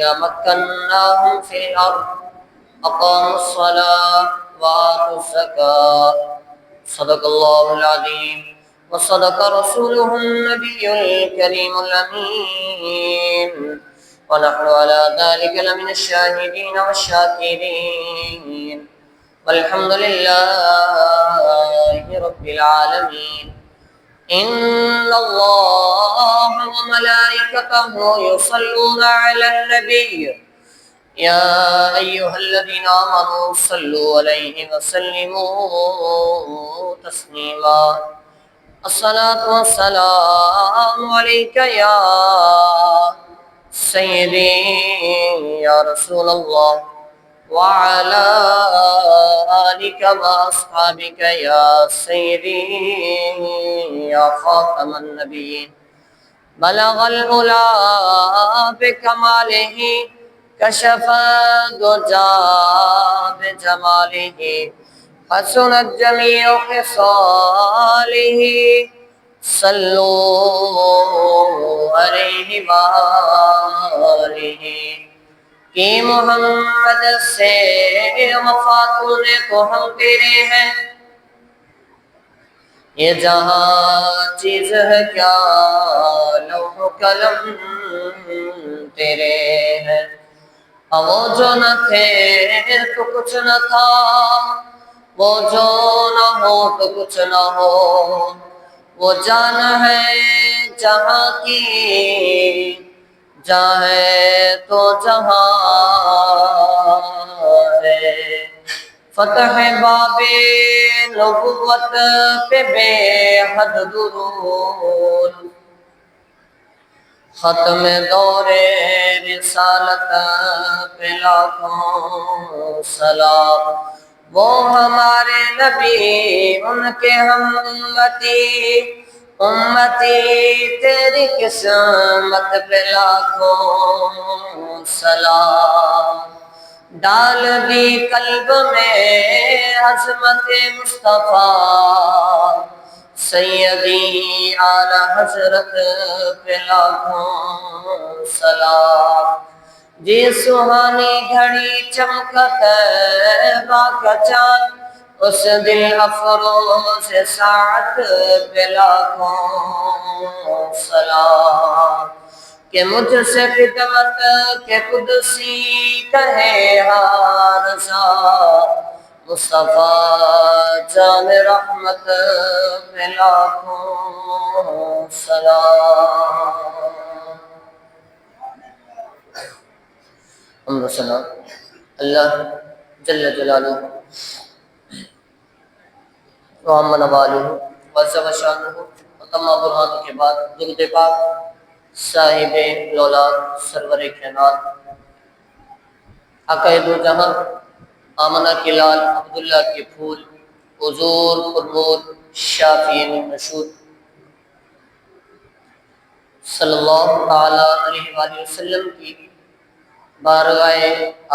الذين مكناهم في الأرض أقاموا الصلاة وآتوا الزكاة صدق الله العظيم وصدق رسوله النبي الكريم الأمين ونحن على ذلك لمن الشاهدين والشاكرين والحمد لله رب العالمين. إن الله وملائكته يصلون على النبي يا أيها الذين آمنوا صلوا عليه وسلموا تسليما. الصلاة والسلام عليك يا سيدي يا رسول الله وعلى آلك وأصحابك يا سيدي يا خاتم النبيين. بلغ العلا بكماله كشف الدجى بجماله حسنت جميع خصاله صلوا عليه وآله کہ محمد سے وفا تونے تو ہم تیرے ہیں، یہ جہاں چیز ہے کیا لوح و قلم تیرے ہیں. وہ جو نہ تھے تو کچھ نہ تھا، وہ جو نہ ہو تو کچھ نہ ہو، وہ جان ہے جہاں کی، جہاں ہے تو جہاں ہے. فتح باب نبوت پہ بے حد درود، ختم دور رسالت پہ لاکھوں سلام. وہ ہمارے نبی ان کے ہم امتی تیری قسمت پہ لاکھوں سلام. ڈال دی قلب میں عظمت مصطفیٰ، سیدی اعلی حضرت پہ لاکھوں سلام. جی سہانی گھڑی چمکت طیبہ کا چاند، اس دل افروز ساعت پہ لاکھوں سلام. کہ مجھ سے خدمت کے قدسی کہے ہر رضا، مصطفیٰ جان رحمت پہ لاکھوں سلام. حمد و ثنا اللہ جل جلالہ وعم نوالہ وعز و شانہ وتم برہانہ کے بعد درود پاک صاحب لولاد سرور کائنات آقا دو جہاں آمنہ کے لال عبداللہ کے پھول حضور پرنور شافعین مشہور صلی اللہ تعالی علیہ وآلہ وسلم کی بارگاہ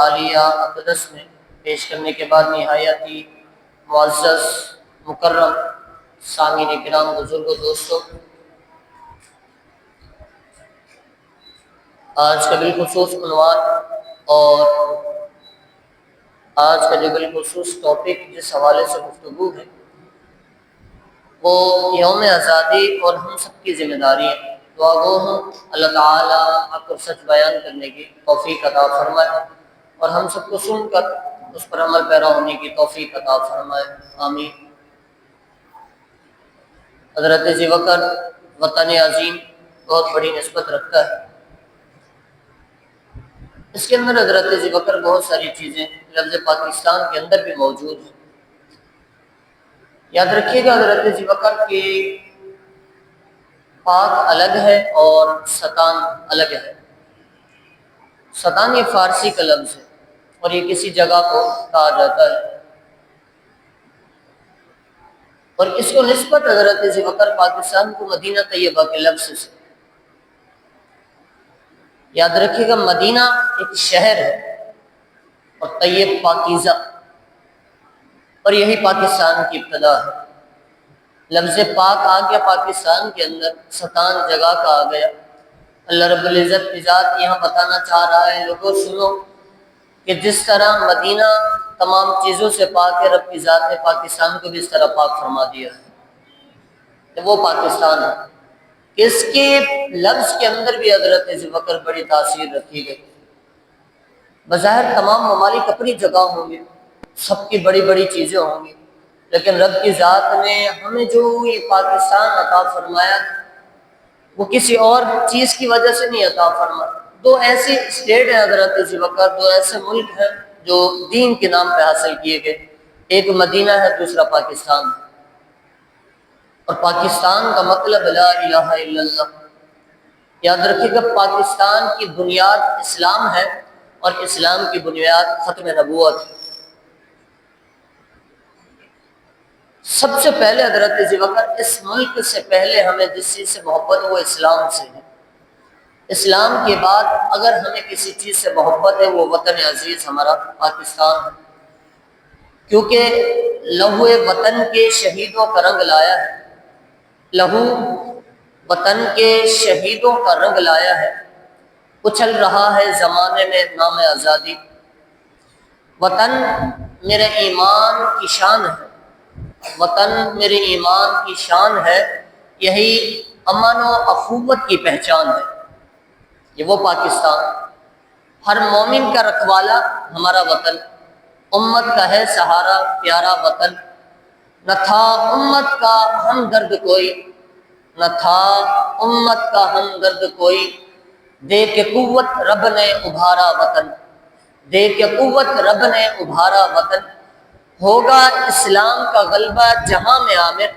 عالیہ اقدس میں پیش کرنے کے بعد نہایتی معزز مکرم سامعین کرام بزرگ و دوستوں، آج کا بالخصوص عنوان اور آج کا جو بالخصوص ٹاپک جس حوالے سے گفتگو ہے وہ یوم آزادی اور ہم سب کی ذمہ داری ہے. دعا گو ہوں اللہ تعالیٰ آپ کو سچ بیان کرنے کی توفیق عطا فرمائے اور ہم سب کو سن کر اس پر عمل پیرا ہونے کی توفیق عطا فرمائے، آمین. حضرت ذی بکر وطن عظیم بہت بڑی نسبت رکھتا ہے. اس کے اندر حضرت ذی بکر بہت ساری چیزیں لفظ پاکستان کے اندر بھی موجود ہیں. یاد رکھیے گا حضرت ذی بکر کی پاک الگ ہے اور ستان الگ ہے. ستان یہ فارسی کا لفظ ہے اور یہ کسی جگہ کو کہا جاتا ہے اور اس کو نسبت حضرت ذی بکر پاکستان کو مدینہ طیبہ کے لفظ سے. یاد رکھیے گا مدینہ ایک شہر ہے اور طیب پاکیزہ، اور یہی پاکستان کی ابتدا ہے. لفظ پاک آ گیا پاکستان کے اندر، ستان جگہ کا آ گیا اللہ رب العزت کی ذات یہاں بتانا چاہ رہا ہے، لوگوں سنو کہ جس طرح مدینہ تمام چیزوں سے پاک ہے، رب کی ذات نے پاکستان کو بھی اس طرح پاک فرما دیا ہے کہ وہ پاکستان ہے کہ اس کے لفظ کے اندر بھی حضرت ذوالفقار بڑی تاثیر رکھی گئی۔ بظاہر تمام ممالک اپنی جگہ ہوں گے، سب کی بڑی بڑی چیزیں ہوں گی، لیکن رب کی ذات نے ہمیں جو یہ پاکستان عطا فرمایا وہ کسی اور چیز کی وجہ سے نہیں عطا فرمایا۔ دو ایسی اسٹیٹ ہیں حضرت ذوالفقار، دو ایسے ملک ہیں جو دین کے نام پہ حاصل کیے گئے، ایک مدینہ ہے، دوسرا پاکستان ہے۔ اور پاکستان کا مطلب لا الہ الا اللہ۔ یاد رکھیے گا پاکستان کی بنیاد اسلام ہے اور اسلام کی بنیاد ختم نبوت ہے۔ سب سے پہلے حضرت ذوالفقار اس ملک سے پہلے ہمیں جس چیز سے محبت ہے وہ اسلام سے ہے۔ اسلام کے بعد اگر ہمیں کسی چیز سے محبت ہے وہ وطن عزیز ہمارا پاکستان ہے، کیونکہ لہو وطن کے شہیدوں کا رنگ لایا ہے، لہو وطن کے شہیدوں کا رنگ لایا ہے، اچھل رہا ہے زمانے میں نام آزادی۔ وطن میرے ایمان کی شان ہے، وطن میرے ایمان کی شان ہے، یہی امن و اخوت کی پہچان ہے۔ یہ وہ پاکستان، ہر مومن کا رکھوالا ہمارا وطن، امت کا ہے سہارا پیارا وطن، نہ تھا امت کا ہمدرد کوئی، نہ تھا امت کا ہمدرد کوئی، دے کے قوت رب نے ابھارا وطن، دے کے قوت رب نے ابھارا وطن، ہوگا اسلام کا غلبہ جہاں میں عامر،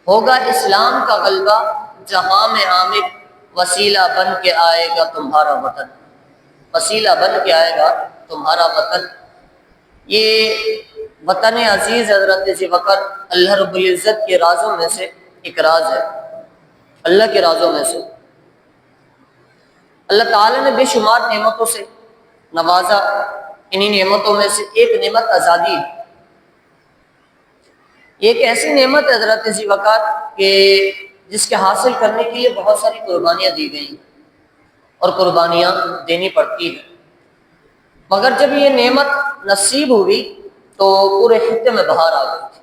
ہوگا اسلام کا غلبہ جہاں میں عامر، وسیلہ بن کے آئے گا تمہارا وطن، وسیلہ بن کے آئے گا تمہارا وطن۔ یہ وطن عزیز حضرت ذوالفقار اللہ رب العزت کے رازوں میں سے ایک راز ہے، اللہ کے رازوں میں سے۔ اللہ تعالیٰ نے بے شمار نعمتوں سے نوازا، انہی نعمتوں میں سے ایک نعمت آزادی ہے۔ ایک ایسی نعمت ہے حضرت ذوالفقار کہ جس کے حاصل کرنے کے لیے بہت ساری قربانیاں دی گئیں اور قربانیاں دینی پڑتی ہیں، مگر جب یہ نعمت نصیب ہوئی تو پورے خطے میں بہار آ گئی تھی،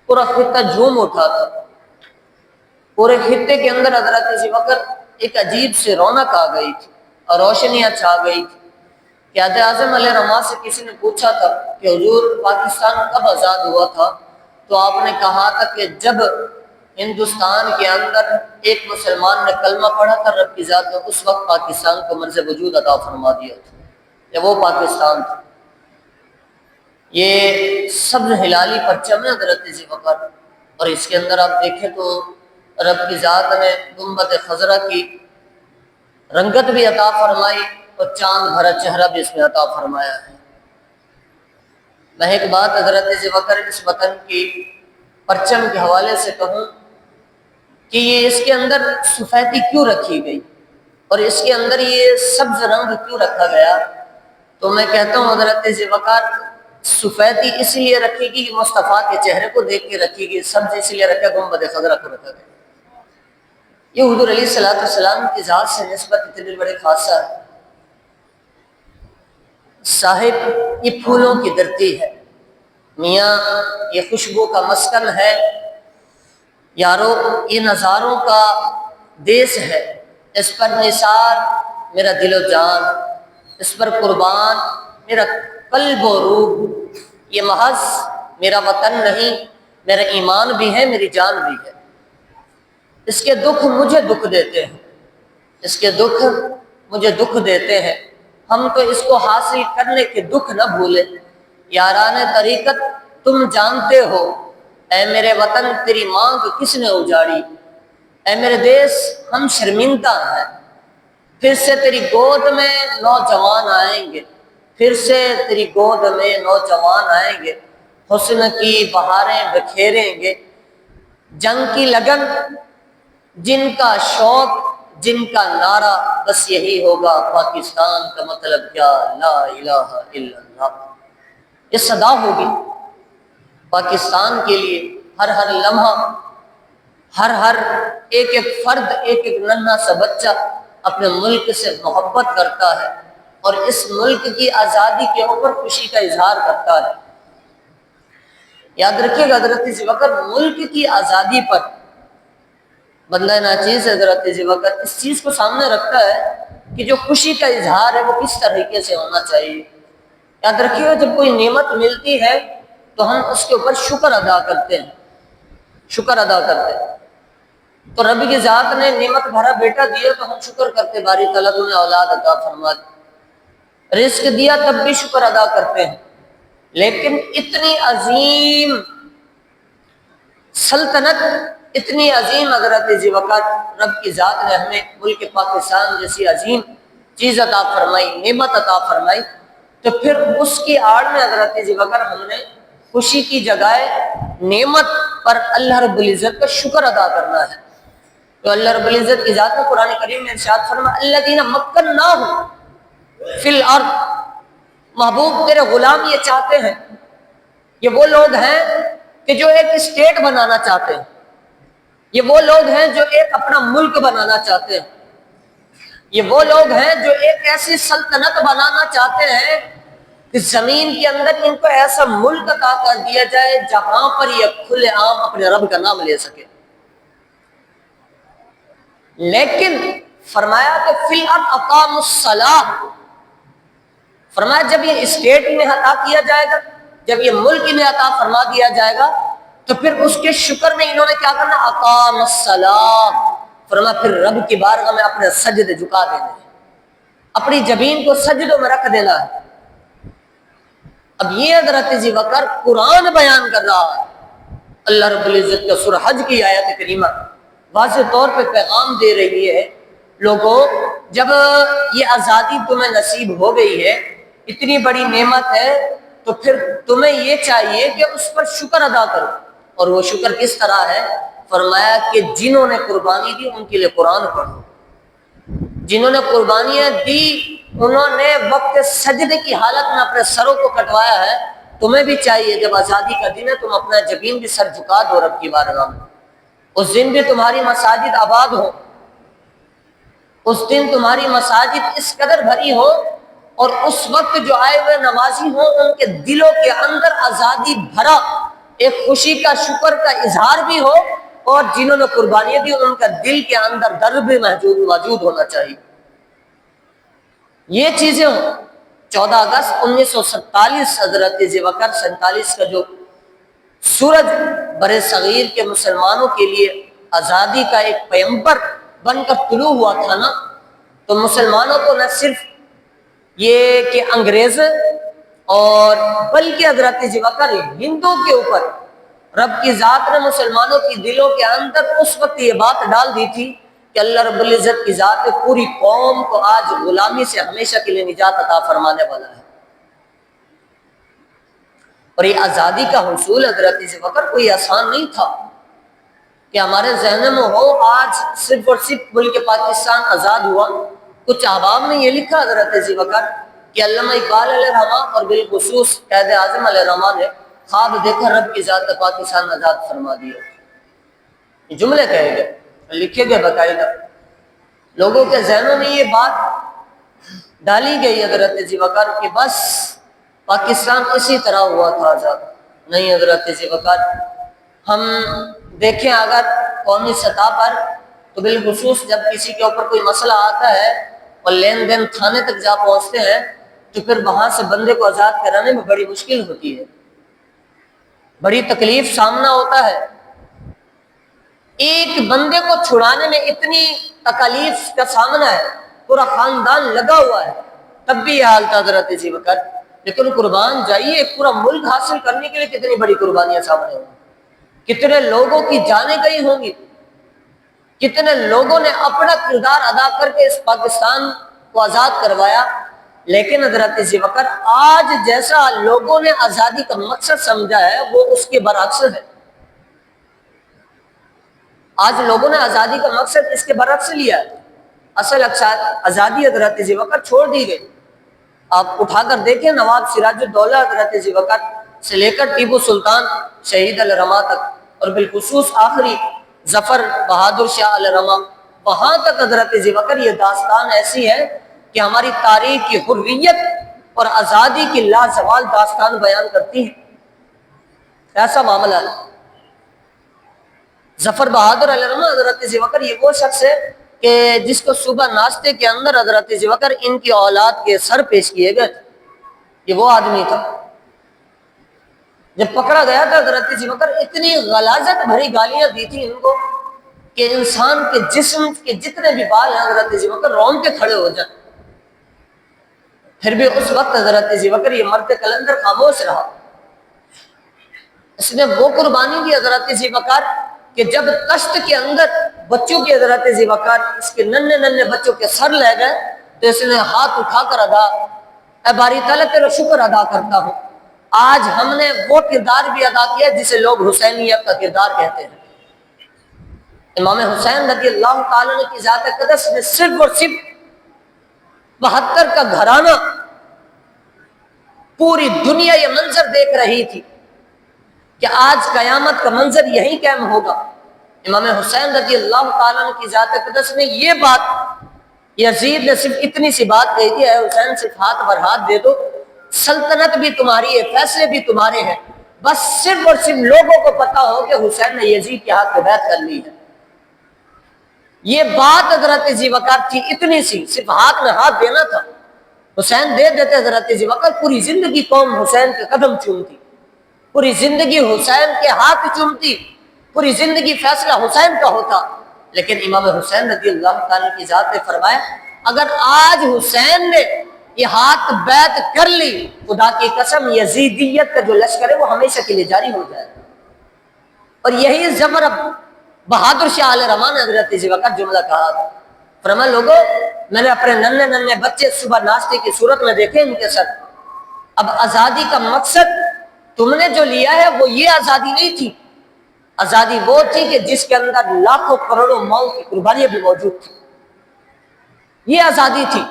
پورا خطہ جھوم اٹھا تھا، پورے خطے کے اندر حضرت ذوالفقار ایک عجیب سے رونق آ گئی تھی اور روشنیاں چھا گئی تھی۔ قائد اعظم علیہ رحمٰ سے کسی نے پوچھا تھا کہ حضور پاکستان کب آزاد ہوا تھا، تو آپ نے کہا تھا کہ جب ہندوستان کے اندر ایک مسلمان نے کلمہ پڑھا تھا، رب کی ذات نے اس وقت پاکستان کو مرز وجود عطا فرما دیا تھا، یہ وہ پاکستان تھا۔ یہ سبز ہلالی پرچم ہے حضرت ذوالفقار، اور اس کے اندر آپ دیکھیں تو رب کی ذات نے گنبد خضرا کی رنگت بھی عطا فرمائی اور چاند بھرا چہرہ بھی اس میں عطا فرمایا ہے۔ میں ایک بات حضرت ذوالفقار اس وطن کی پرچم کے حوالے سے کہوں کہ یہ اس کے اندر سفیدی کیوں رکھی گئی اور اس کے اندر یہ سبز رنگ کیوں رکھا گیا، تو میں کہتا ہوں حضرت ذوالفقار سفیدی اس لیے رکھی گئی کہ مصطفیٰ کے چہرے کو دیکھ کے رکھی گئی، سبز اس لیے رکھا گنبد خضرا کو رکھا گیا۔ یہ حضور علیہ السلام کی ذات سے نسبت اتنی بڑے خاصہ ہے۔ صاحب یہ پھولوں کی دھرتی ہے، میاں یہ خوشبو کا مسکن ہے، یارو یہ نظاروں کا دیس ہے، اس پر نثار میرا دل و جان، اس پر قربان میرا قلب و روح، یہ محض میرا وطن نہیں، میرا ایمان بھی ہے، میری جان بھی ہے۔ اس کے دکھ مجھے دکھ دیتے ہیں، اس کے دکھ مجھے دکھ دیتے ہیں، ہم تو اس کو حاصل کرنے کے دکھ نہ بھولے، یاران طریقت تم جانتے ہو، اے میرے وطن تیری مانگ کس نے اجاڑی، اے میرے دیس ہم شرمندہ ہیں، پھر سے تیری گود میں نوجوان آئیں گے، پھر سے تیری گود میں نوجوان آئیں گے، حسن کی بہاریں بکھیریں گے، جنگ کی لگن جن کا شوق جن کا نعرہ بس یہی ہوگا، پاکستان کا مطلب کیا، لا الہ الا اللہ، یہ صدا ہوگی پاکستان کے لیے، ہر ہر لمحہ ہر ایک ایک فرد، ایک ایک ننھا سا بچہ اپنے ملک سے محبت کرتا ہے اور اس ملک کی آزادی کے اوپر خوشی کا اظہار کرتا ہے۔ یاد رکھیے گا حضرت ذوالفقار ملک کی آزادی پر بندہ ناچیز حضرت ذوالفقار اس چیز کو سامنے رکھتا ہے کہ جو خوشی کا اظہار ہے وہ کس طریقے سے ہونا چاہیے۔ یاد رکھیے گا جب کوئی نعمت ملتی ہے تو ہم اس کے اوپر شکر ادا کرتے ہیں، شکر ادا کرتے ہیں۔ تو رب کی ذات نے نعمت بھرا بیٹا دیا تو ہم شکر کرتے، باری تعالیٰ نے اولاد عطا فرما دی، رزق دیا تب بھی شکر ادا کرتے ہیں۔ لیکن اتنی عظیم سلطنت، اتنی عظیم حضرت ذوالفقار رب کی ذات نے ہمیں ملک پاکستان جیسی عظیم چیز عطا فرمائی، نعمت عطا فرمائی، تو پھر اس کی آڑ میں حضرت ذوالفقار ہم نے خوشی کی جگہ نعمت پر اللہ رب العزت کا شکر ادا کرنا ہے۔ تو اللہ رب العزت کی ذات میں قرآن کریم میں ارشاد فرمایا الذین مکناہم فی الارض، محبوب تیرے غلام یہ چاہتے ہیں، یہ وہ لوگ ہیں کہ جو ایک اسٹیٹ بنانا چاہتے ہیں، یہ وہ لوگ ہیں جو ایک اپنا ملک بنانا چاہتے ہیں، یہ وہ لوگ ہیں جو ایک ایسی سلطنت بنانا چاہتے ہیں کہ زمین کے اندر ان کو ایسا ملک عطا کر دیا جائے جہاں پر یہ کھلے عام اپنے رب کا نام لے سکے۔ لیکن فرمایا کہ فی الارض اقاموا الصلاۃ، فرمایا جب یہ اسٹیٹ انہیں عطا کیا جائے گا، جب یہ ملک انہیں عطا فرما دیا جائے گا تو پھر اس کے شکر میں انہوں نے کیا کرنا، اقام الصلاۃ، فرمایا پھر رب کی بارگاہ میں اپنے سجدے جھکا دینے، اپنی جبین کو سجدوں میں رکھ دینا ہے۔ اب یہ حضرت ذوالفقار قرآن بیان کر رہا ہے، اللہ رب العزت کا سورہ حج کی آیت کریمہ واضح طور پہ پیغام دے رہی ہے، لوگوں جب یہ آزادی تمہیں نصیب ہو گئی ہے، اتنی بڑی نعمت ہے، تو پھر تمہیں یہ چاہیے کہ اس پر شکر ادا کرو۔ اور وہ شکر کس طرح ہے؟ فرمایا کہ جنہوں نے قربانی دی ان کے لیے قرآن پڑھو، جنہوں نے قربانیاں دی انہوں نے وقت سجدے کی حالت میں اپنے سروں کو کٹوایا ہے، تمہیں بھی چاہیے جب آزادی کا دن ہے تم اپنا جبین بھی سر جھکا دو رب کی بارگاہ میں، اس دن بھی تمہاری مساجد آباد ہو، اس دن تمہاری مساجد اس قدر بھری ہو، اور اس وقت جو آئے ہوئے نمازی ہوں ان کے دلوں کے اندر آزادی بھرا ایک خوشی کا شکر کا اظہار بھی ہو، اور جنہوں نے قربانیاں دی ان کا دل کے اندر درد بھی موجود ہونا چاہیے۔ یہ چیزیں ہوں۔ 14 اگست 1947 حضرت ذوالفقار 47 کا جو سورج بر صغیر کے مسلمانوں کے لیے آزادی کا ایک پیمبر بن کر طلوع ہوا تھا نا، تو مسلمانوں کو نہ صرف یہ کہ انگریز اور بلکہ حضرت ذوالفقار ہندو کے اوپر رب کی ذات نے مسلمانوں کی دلوں کے اندر اس وقت یہ بات ڈال دی تھی کہ اللہ رب العزت کی ذات پوری قوم کو آج غلامی سے ہمیشہ کے لیے نجات عطا فرمانے والا ہے۔ اور یہ آزادی کا حصول حضرت ذوالفقار کوئی آسان نہیں تھا کہ ہمارے ذہن میں ہو آج صرف اور صرف ملک پاکستان آزاد ہوا۔ کچھ احباب نے یہ لکھا حضرت ذوالفقار کہ علامہ اقبال علیہ الرحمہ اور بالخصوص قائد اعظم علیہ الرحمہ نے خواب دیکھا رب کی ذات نے پاکستان آزاد فرما دیا۔ یہ جملے کہے گئے، لکھے گئے باقاعدہ، لوگوں کے ذہنوں میں یہ بات ڈالی گئی حضرت ذوالفقار کہ بس پاکستان اسی طرح ہوا تھا آزاد۔ نہیں حضرت ذوالفقار، ہم دیکھیں اگر قومی سطح پر تو بالخصوص جب کسی کے اوپر کوئی مسئلہ آتا ہے اور لین دین تھانے تک جا پہنچتے ہیں تو پھر وہاں سے بندے کو آزاد کرانے میں بڑی مشکل ہوتی ہے، بڑی تکلیف سامنا ہوتا ہے۔ ایک بندے کو چھڑانے میں اتنی تکالیف کا سامنا ہے، پورا خاندان لگا ہوا ہے، تب بھی یہ حال تھا حضرت ذوالفقار۔ لیکن قربان جائیے، ایک پورا ملک حاصل کرنے کے لیے کتنی بڑی قربانیاں سامنے ہوں گی، کتنے لوگوں کی جانیں گئی ہوں گی، کتنے لوگوں نے اپنا کردار ادا کر کے اس پاکستان کو آزاد کروایا۔ لیکن حضرت ذوالفقار آج جیسا لوگوں نے آزادی کا مقصد سمجھا ہے وہ اس کے برعکس ہے۔ آج لوگوں نے آزادی کا مقصد اس کے برعکس لیا ہے۔ اصل آزادی حضرت ذوالفقار چھوڑ دی گئی۔ آپ اٹھا کر دیکھیں نواب سراج الدولہ حضرت ذوالفقار سے لے کر ٹیپو سلطان شہید الرحمہ تک، اور بالخصوص آخری ظفر بہادر شاہ الرما، وہاں تک حضرت ذی بکر یہ داستان ایسی ہے کہ ہماری تاریخ کی حریت اور آزادی کی لازوال داستان بیان کرتی ہے۔ ایسا معاملہ ہے۔ ظفر بہادر الرما حضرت ذی بکر یہ وہ شخص ہے کہ جس کو صبح ناشتے کے اندر حضرت ذی بکر ان کی اولاد کے سر پیش کیے گئے تھے۔ یہ وہ آدمی تھا، جب پکڑا گیا تھا حضرت ذی بکر اتنی غلاظت بھری گالیاں دی تھی ان کو کہ انسان کے جسم کے جتنے بھی بال ہیں حضرت ذی بکر رون کے کھڑے ہو جائیں۔ پھر بھی اس وقت حضرت ذی بکر یہ مرد کلندر خاموش رہا۔ اس نے وہ قربانی دی حضرت ذی بکر کہ جب تشت کے اندر بچوں کی حضرت ذی بکر اس کے ننھے ننھے بچوں کے سر لے گئے تو اس نے ہاتھ اٹھا کر اے باری تعالیٰ تیرا شکر ادا کرتا ہوں، آج ہم نے وہ کردار بھی ادا کیا جسے لوگ حسینیت کا کردار کہتے ہیں۔ امام حسین رضی اللہ تعالیٰ عنہ کی ذات اقدس میں صرف اور صرف 72 کا گھرانہ پوری دنیا یہ منظر دیکھ رہی تھی کہ آج قیامت کا منظر یہی قائم ہوگا۔ امام حسین رضی اللہ تعالیٰ عنہ کی ذات اقدس نے یہ بات، یزید نے صرف اتنی سی بات کہی تھی، اے حسین صرف ہاتھ پر ہاتھ دے دو، سلطنت بھی تمہاری ہے، فیصلے بھی تمہارے ہیں، بس صرف اور صرف لوگوں کو پتا ہو کہ حسین نے یزید کے ہاتھ پہ بیعت کر لی ہے۔ یہ بات حضرت ذی بکر تھی اتنی سی، صرف ہاتھ میں ہاتھ دینا تھا، حسین دے دیتے حضرت ذی بکر، پوری زندگی قوم حسین کے قدم چومتی، پوری زندگی حسین کے ہاتھ چومتی، پوری زندگی فیصلہ حسین کا ہوتا۔ لیکن امام حسین رضی اللہ تعالیٰ کی ذات نے فرمایا اگر آج حسین نے یہ ہاتھ بیعت کر لی، خدا کی قسم یزیدیت کا جو لشکر ہے وہ ہمیشہ کے لیے جاری ہو جائے۔ اور یہی ظفر بہادر شاہ الرما نے حضرت ذی بکر جملہ کہا تھا، فرمایا لوگو میں نے اپنے ننھے ننھے بچے صبح ناشتے کی صورت میں دیکھے ان کے ساتھ، اب آزادی کا مقصد تم نے جو لیا ہے وہ یہ آزادی نہیں تھی، آزادی وہ تھی کہ جس کے اندر لاکھوں کروڑوں ماؤں کی قربانیاں بھی موجود تھی، یہ آزادی تھی۔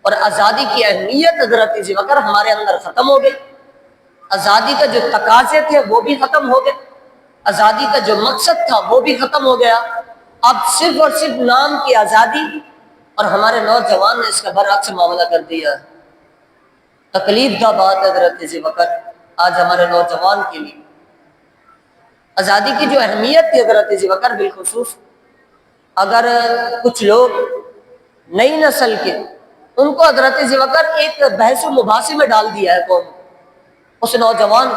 اور آزادی کی اہمیت حضرت ذی بکر ہمارے اندر ختم ہو گئی، آزادی کا جو تقاضے تھے وہ بھی ختم ہو گئے، آزادی کا جو مقصد تھا وہ بھی ختم ہو گیا۔ اب صرف اور صرف نام کی آزادی، اور ہمارے نوجوان نے اس کا برعکس معاملہ کر دیا ہے۔ تکلیف دہ بات ہے حضرت ذی بکر آج ہمارے نوجوان کے لیے۔ آزادی کی جو اہمیت تھی حضرت ذی بکر بالخصوص، اگر کچھ لوگ نئی نسل کے ان کو حضرت ذی بکر ایک بحث و مباحثے میں ڈال دیا ہے قوم، اس نوجوان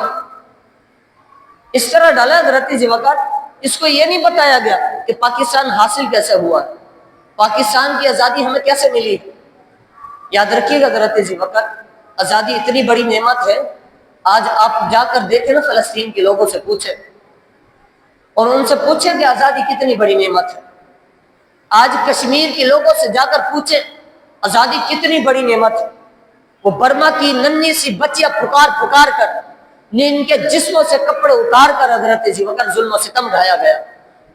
اس طرح ڈالا حضرت ذی بکر، اس کو یہ نہیں بتایا گیا کہ پاکستان حاصل کیسے ہوا، پاکستان کی آزادی ہمیں کیسے ملی۔ یاد رکھیے گا حضرت ذی بکر آزادی اتنی بڑی نعمت ہے، آج آپ جا کر دیکھیں نا فلسطین کے لوگوں سے پوچھیں اور ان سے پوچھیں کہ آزادی کتنی بڑی نعمت ہے، آج کشمیر کے لوگوں سے جا کر پوچھیں آزادی کتنی بڑی نعمت ہے۔ وہ برما کی ننھی سی بچیاں پکار پکار کر ان کے جسموں سے کپڑے اتار کر حضرت ذی بکر ظلم و ستم ڈھایا گیا،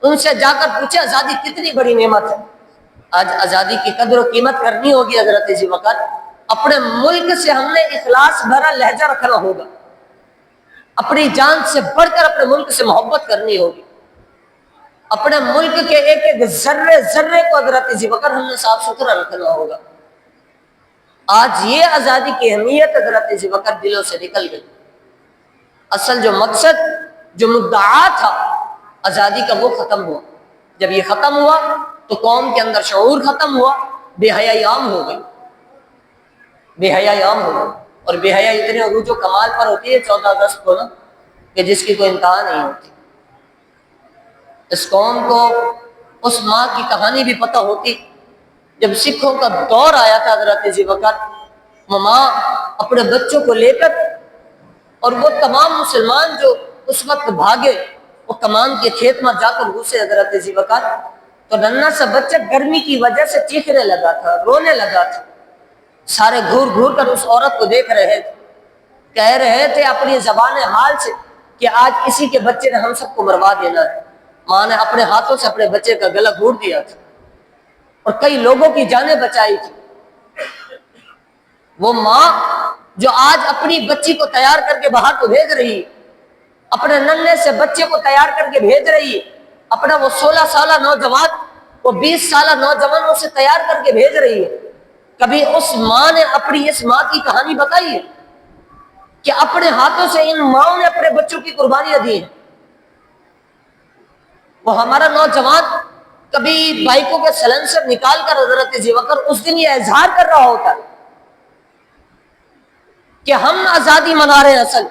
ان سے جا کر پوچھے آزادی کتنی بڑی نعمت ہے۔ آج آزادی کی قدر و قیمت کرنی ہوگی حضرت ذی بکر، اپنے ملک سے ہم نے اخلاص بھرا لہجہ رکھنا ہوگا، اپنی جان سے بڑھ کر اپنے ملک سے محبت کرنی ہوگی، اپنے ملک کے ایک ایک ذرے ذرے کو حضرت ذی بکر ہم نے صاف ستھرا رکھنا ہوگا۔ آج یہ آزادی کی اہمیت حضرت ذی بکر دلوں سے نکل گئی۔ اصل جو مقصد جو مدعا تھا آزادی کا وہ ختم ہوا، جب یہ ختم ہوا تو قوم کے اندر شعور ختم ہوا، بے حیائی عام ہو گئی، بے حیائی عام ہو گئی۔ اور بے حیائی اتنے عروج و کمال پر ہوتی ہے 14 اگست کو نا کہ جس کی کوئی انتہا نہیں ہوتی۔ اس قوم کو اس ماں کی کہانی بھی پتہ ہوتی جب سکھوں کا دور آیا تھا حضرت ذی بکر، وہ ماں اپنے بچوں کو لے کر، اور وہ تمام مسلمان جو اس وقت بھاگے وہ کمان کے کھیت میں جا کر گھسے حضرت ذی بکر، تو ننھا سا بچہ گرمی کی وجہ سے چیخنے لگا تھا، رونے لگا تھا، سارے گھور گھور کر اس عورت کو دیکھ رہے تھے، کہہ رہے تھے اپنی زبان حال سے کہ آج کسی کے بچے نے ہم سب کو مروا دینا ہے۔ ماں نے اپنے ہاتھوں سے اپنے بچے کا گلا گھونٹ دیا تھا اور کئی لوگوں کی جانیں بچائی تھی۔ وہ ماں جو آج اپنی بچی کو تیار کر کے باہر کو بھیج رہی ہے، اپنے ننھے سے بچے کو تیار کر کے بھیج رہی ہے، اپنا وہ 16 سالہ نوجوان، وہ 20 سالہ نوجوانوں سے تیار کر کے بھیج رہی ہے۔ کبھی اس ماں نے اپنی اس ماں کی کہانی بتائی ہے کہ اپنے ہاتھوں سے ان ماؤں نے اپنے بچوں کی قربانیاں دی ہیں؟ وہ ہمارا نوجوان کبھی بائکوں کے سلنسر نکال کر حضرت ذی بکر اس دن یہ اظہار کر رہا ہوتا کہ ہم آزادی منا رہے ہیں، اصل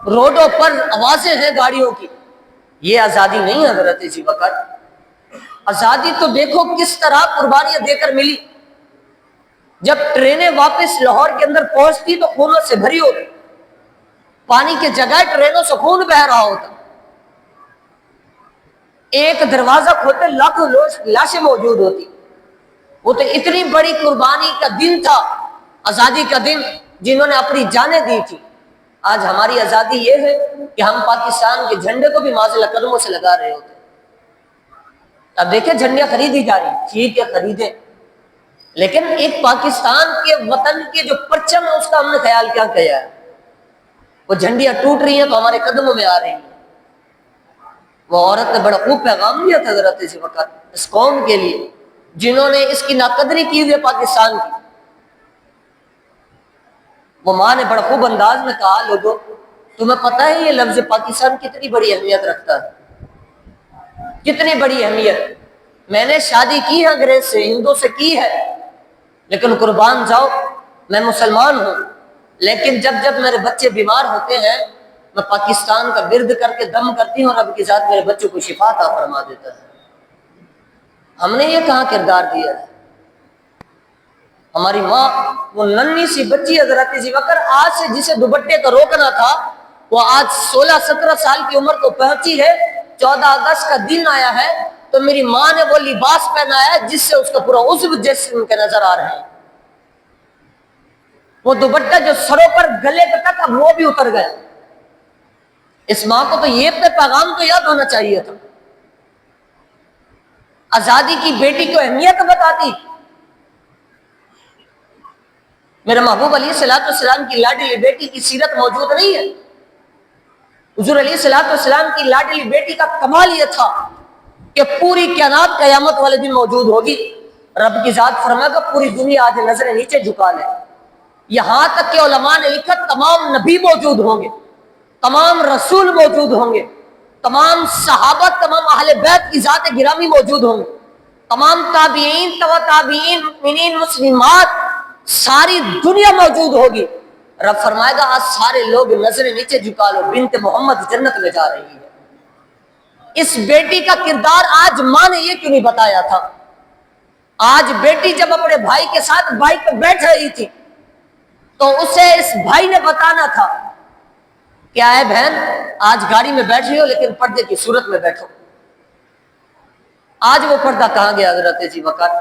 روڈوں پر آوازیں ہیں گاڑیوں کی، یہ آزادی نہیں ہے حضرت ذی بکر۔ آزادی تو دیکھو کس طرح قربانیاں دے کر ملی۔ جب ٹرینیں واپس لاہور کے اندر پہنچتی تو خونوں سے بھری ہوتی، پانی کے جگہ ٹرینوں سے خون بہ رہا ہوتا، ایک دروازہ کھولتے لاکھوں لاشیں موجود ہوتی۔ وہ تو اتنی بڑی قربانی کا دن تھا، آزادی کا دن، جنہوں نے اپنی جانیں دی تھی۔ آج ہماری آزادی یہ ہے کہ ہم پاکستان کے جھنڈے کو بھی معزل قدموں سے لگا رہے ہوتے۔ اب دیکھیں جھنڈیاں خریدی جا رہی، ٹھیک ہے خریدیں، لیکن ایک پاکستان کے وطن کے جو پرچم ہے اس کا ہم نے خیال کیا کیا ہے؟ وہ جھنڈیاں ٹوٹ رہی ہیں تو ہمارے قدموں میں آ رہی ہیں۔ وہ عورت نے بڑا خوب پیغام دیا تھا حضرت ذی بکر اس قوم کے لیے جنہوں نے اس کی ناقدری کی ہوئی ہے پاکستان کی۔ وہ ماں نے بڑا خوب انداز میں کہا، لوگوں تمہیں پتہ ہے یہ لفظ پاکستان کتنی بڑی اہمیت رکھتا ہے، کتنی بڑی اہمیت۔ میں نے شادی کی ہے انگریز سے، ہندو سے کی ہے، لیکن قربان جاؤ میں مسلمان ہوں، لیکن جب جب میرے بچے بیمار ہوتے ہیں میں پاکستان کا ورد کر کے دم کرتی ہوں اور رب کے ساتھ میرے بچوں کو شفا عطا فرما دیتا ہے۔ ہم نے یہ کہاں کردار دیا ہے؟ ہماری ماں وہ ننھی سی بچی حضرت ذی بکر آج سے جسے دوپٹے کا روکنا تھا، وہ آج 16-17 سال کی عمر کو پہنچی ہے، 14 اگست کا دن آیا ہے تو میری ماں نے وہ لباس پہنایا ہے جس سے اس کا پورا عضو جسم کے نظر آ رہے ہیں۔ وہ دوپٹہ جو سروں پر گلے تک اب وہ بھی اتر گیا۔ اس ماں کو تو یہ اپنے پیغام تو یاد ہونا چاہیے تھا، آزادی کی بیٹی کو اہمیت بتاتی۔ میرے محبوب علیہ الصلوۃ والسلام کی لاڈلی بیٹی کی سیرت موجود نہیں ہے۔ حضور علیہ الصلوۃ والسلام کی لاڈلی بیٹی کا کمال یہ تھا کہ پوری کائنات قیامت والے دن موجود ہوگی، رب کی ذات فرمائے گا پوری دنیا آج نظریں نیچے جھکا لے، یہاں تک کہ علماء نے لکھا تمام نبی موجود ہوں گے، تمام رسول موجود ہوں گے، تمام صحابہ، تمام اہل بیت کی ذات گرامی موجود ہوں گے، تمام تابعین، تبع تابعین، مؤمنین، مسلمات، ساری دنیا موجود ہوگی۔ رب فرمائے گا آج سارے لوگ نظریں نیچے جھکا لو، بنت محمد جنت میں جا رہی ہے۔ اس بیٹی کا کردار آج ماں نے یہ کیوں نہیں بتایا تھا؟ آج بیٹی جب اپنے بھائی کے ساتھ بائک پہ بیٹھ رہی تھی تو اسے اس بھائی نے بتانا تھا کیا ہے بہن آج گاڑی میں بیٹھ رہی ہو لیکن پردے کی صورت میں بیٹھو۔ آج وہ پردہ کہاں گیا حضرت ذی بکر؟